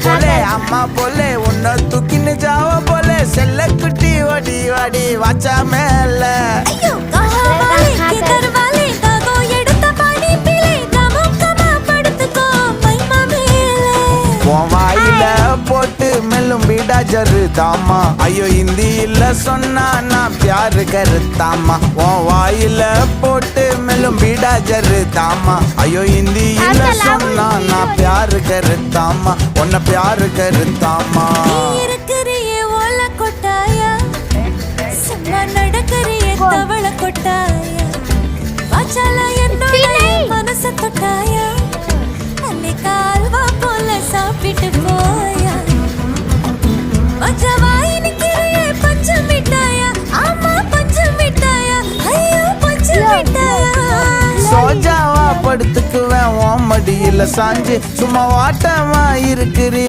போலே அம்மா போலே உன்னை தூக்கின்னு ஜாவ போலே செல்ல குட்டி ஓடி வாடி வாச்சா மேல வாயில போட்டு மெல்லும் பீடா ஜருதாமா ஐயோ இந்தியில சொன்னா நான் பியாரு கருத்தாமா உன் வாயில போட்டு மெல்லும் பீடா ஜருதாமா ஐயோ இந்தியில சொன்னா நான் பியாரு கருத்தாமா உன்னை பியாரு கருத்தாமா இருக்கிறியே ஓல கொட்டாயா சும்மா நடக்கறியே தவள கொட்டாயா வாச்சால என்னோட மனச தொட்டாயா அன்னை கால்வா போல சாப்பிட்டு போயா மஜவாய் நிக்கிறியே பஞ்சு மிட்டாயா ஆமா பஞ்சு மிட்டாயா ஐயோ பஞ்சு மிட்டாயா சோஜாவா படுத்துக்குவேன் உன் மடியில சாஞ்சு சும்மா வாட்டமா இருக்கிறீ